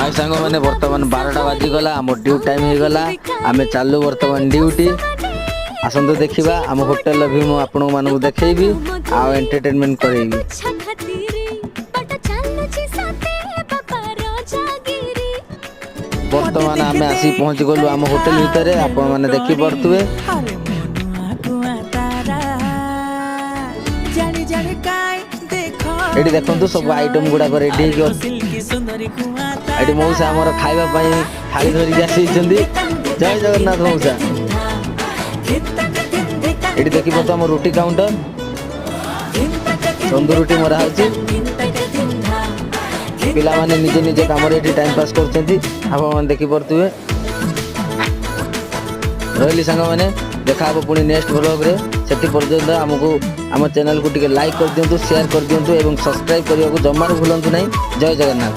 हाय सांग मैंने बर्तमान 12टा बाजिगला आम ड्यूटी टाइम हो गला आम चालू बर्तमान ड्यूटी आसतु देखा आम होटेल भी मुझे आपण मानक देखी आ एंटरटेनमेंट करेबी। बर्तमान आम आसी पहुँच गलु आम होटेल भितर आपण मैंने देखी पड़ुए ये देखो सब आइटम गुड़ाक रेडी ये मौसा आमर खावाई थाली धरिक आसी जय जगन्नाथ मौसा। ये देखिए तो आम रुटी काउंटर तंदूर रुटी मरा पिला माने निजे निजे काम टाइम पास कर देखी पड़ुए रही सांग मैंने देखा पुणी नेक्स्ट व्लॉग रे से पर्यंत आमको आम चैनल को टिके लाइक कर दिंतु शेयर कर दिंतु एवं सब्सक्राइब करने को जमार भूलु नहीं। जय जगन्नाथ।